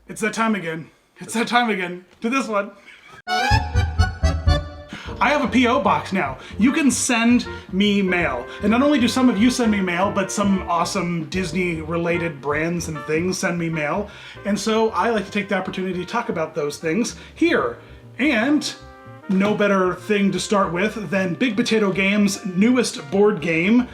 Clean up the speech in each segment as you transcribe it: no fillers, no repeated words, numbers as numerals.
It's that time again. It's that time again. To this one. I have a P.O. box now. You can send me mail. And not only do some of you send me mail, but some awesome Disney-related brands and things send me mail. And so I like to take the opportunity to talk about those things here. And no better thing to start with than Big Potato Games' newest board game,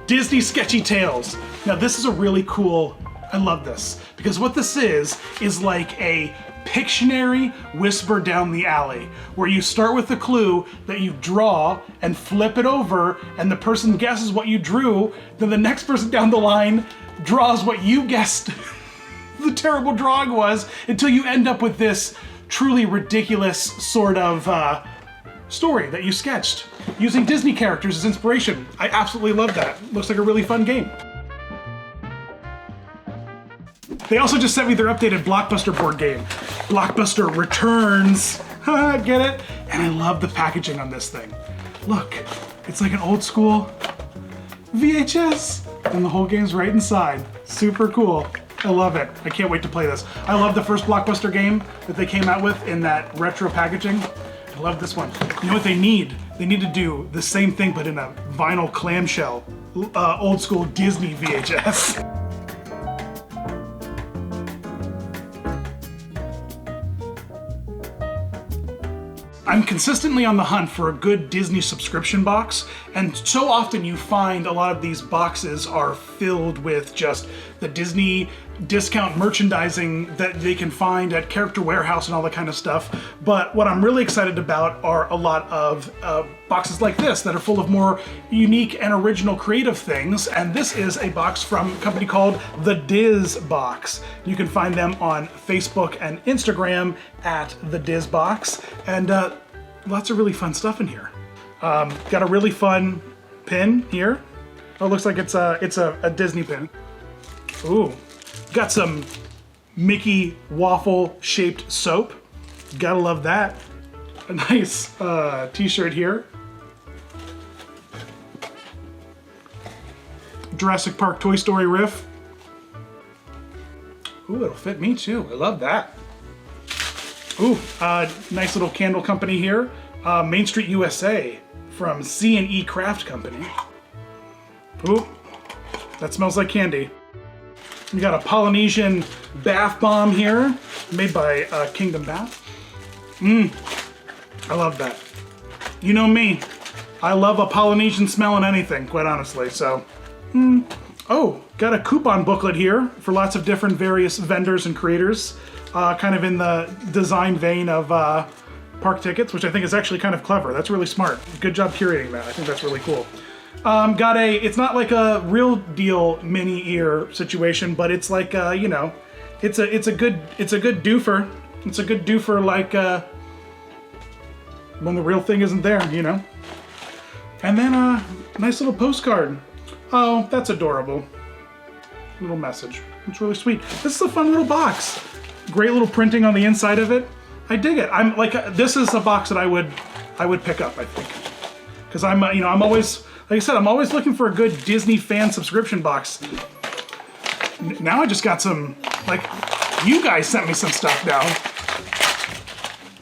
Disney Sketchy Tales. Now this is a really cool, I love this, because what this is like a Pictionary whisper down the alley, where you start with the clue that you draw and flip it over, and the person guesses what you drew, then the next person down the line draws what you guessed the terrible drawing was, until you end up with this truly ridiculous sort of story that you sketched using Disney characters as inspiration. I absolutely love that. Looks like a really fun game. They also just sent me their updated Blockbuster board game. Blockbuster Returns. Get it? And I love the packaging on this thing. Look, it's like an old school VHS, and the whole game's right inside. Super cool. I love it. I can't wait to play this. I love the first Blockbuster game that they came out with in that retro packaging. I love this one. You know what they need? They need to do the same thing but in a vinyl clamshell, old school Disney VHS. I'm consistently on the hunt for a good Disney subscription box, and so often you find a lot of these boxes are filled with just the Disney discount merchandising that they can find at Character Warehouse and all that kind of stuff. But what I'm really excited about are a lot of boxes like this that are full of more unique and original creative things, and this is a box from a company called The Diz Box. You can find them on Facebook and Instagram at The Diz Box, and lots of really fun stuff in here. Got a really fun pin here. Oh, it looks like it's a Disney pin. Ooh, got some Mickey waffle shaped soap. Gotta love that. A nice t-shirt here. Jurassic Park Toy Story riff. Ooh, it'll fit me too. I love that. Ooh, nice little candle company here. Main Street USA from C&E Craft Company. Ooh, that smells like candy. We got a Polynesian bath bomb here, made by Kingdom Bath. I love that. You know me, I love a Polynesian smell in anything, quite honestly, so. Oh, got a coupon booklet here for lots of different various vendors and creators, kind of in the design vein of park tickets, which I think is actually kind of clever. That's really smart. Good job curating that. I think that's really cool. It's not like a real deal mini ear situation, but it's like, you know, it's a good doofer. It's a good doofer, like, when the real thing isn't there, you know? And then a nice little postcard. Oh, that's adorable. Little message. It's really sweet. This is a fun little box. Great little printing on the inside of it. I dig it. I'm like, this is a box that I would pick up, I think. Because I'm, you know, I'm always, like I said, I'm always looking for a good Disney fan subscription box. Now I just got some, like, you guys sent me some stuff now.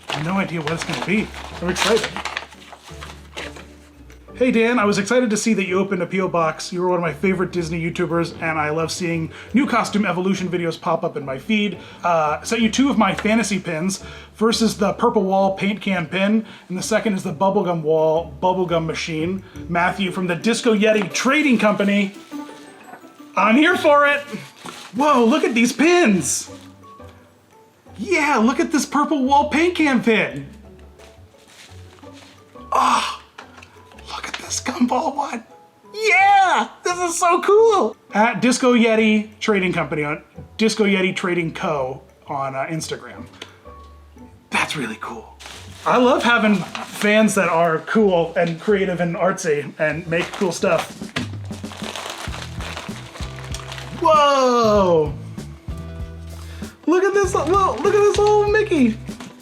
I have no idea what it's gonna be. I'm excited. Hey Dan, I was excited to see that you opened a P.O. box. You were one of my favorite Disney YouTubers, and I love seeing new costume evolution videos pop up in my feed. Sent you two of my fantasy pins. First is the purple wall paint can pin, and the second is the bubblegum wall bubblegum machine. Matthew from the Disco Yeti Trading Company. I'm here for it. Whoa, look at these pins. Yeah, look at this purple wall paint can pin. Oh. This gumball one. Yeah, this is so cool. At Disco Yeti Trading Company, on Disco Yeti Trading Co. on Instagram. That's really cool. I love having fans that are cool and creative and artsy and make cool stuff. Whoa! Look at this! Look at this little Mickey.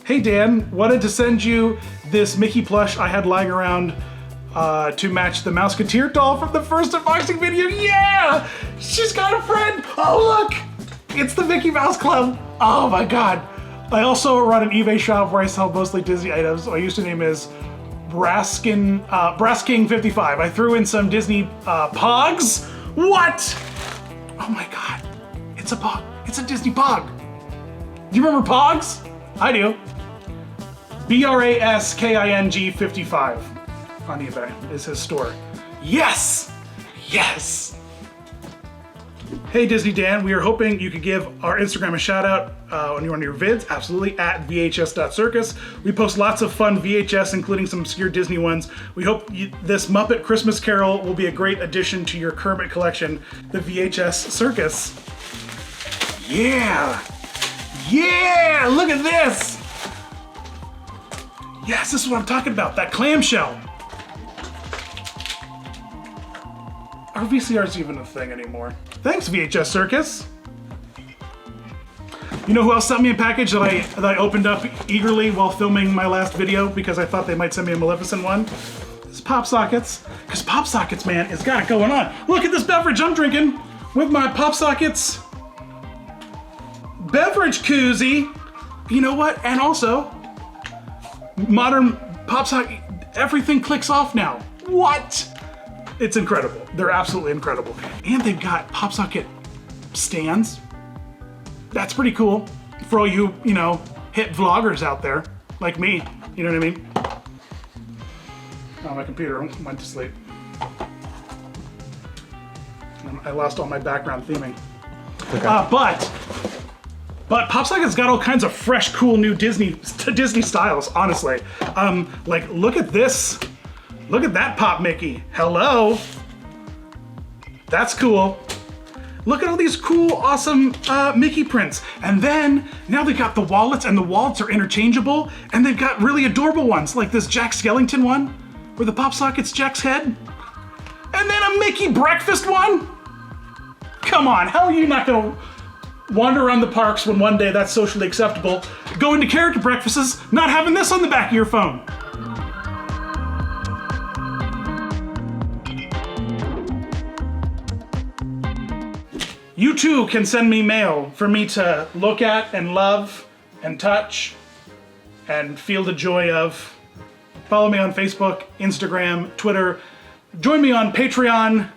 Hey Dan, wanted to send you this Mickey plush I had lying around to match the Mouseketeer doll from the first unboxing video. Yeah! She's got a friend! Oh look! It's the Mickey Mouse Club! Oh my god. I also run an eBay shop where I sell mostly Disney items. My username is Brass King 55. I threw in some Disney Pogs. What? Oh my god. It's a Pog. It's a Disney Pog. Do you remember Pogs? I do. BRASKING 55 on eBay is his store. Yes! Yes! Hey Disney Dan, we are hoping you could give our Instagram a shout out on one of your vids, absolutely, at vhs.circus. We post lots of fun VHS, including some obscure Disney ones. We hope this Muppet Christmas Carol will be a great addition to your Kermit collection, the VHS Circus. Yeah! Yeah! Look at this! Yes, this is what I'm talking about, that clamshell. Are VCRs even a thing anymore? Thanks, VHS Circus. You know who else sent me a package that I opened up eagerly while filming my last video because I thought they might send me a Maleficent one? It's Pop Sockets. Because Pop Sockets, man, has got it going on. Look at this beverage I'm drinking with my Pop Sockets beverage koozie. You know what? And also, modern Pop Socket, everything clicks off now. What? It's incredible. They're absolutely incredible. And they've got Pop Socket stands. That's pretty cool for all you, hit vloggers out there, like me. You know what I mean? Oh, my computer went to sleep. I lost all my background theming. Okay. But Pop Socket's got all kinds of fresh, cool new Disney styles, honestly. Like, look at this. Look at that Pop Mickey. Hello. That's cool. Look at all these cool, awesome Mickey prints. And then, now they've got the wallets, and the wallets are interchangeable, and they've got really adorable ones, like this Jack Skellington one, where the Pop Socket's Jack's head. And then a Mickey breakfast one? Come on, how are you not gonna wander around the parks when one day that's socially acceptable, going to character breakfasts, not having this on the back of your phone? You too can send me mail for me to look at and love and touch and feel the joy of. Follow me on Facebook, Instagram, Twitter. Join me on Patreon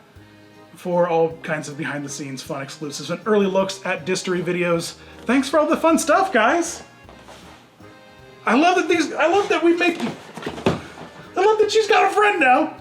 for all kinds of behind the scenes fun exclusives and early looks at Distory videos. Thanks for all the fun stuff, guys. I love that she's got a friend now.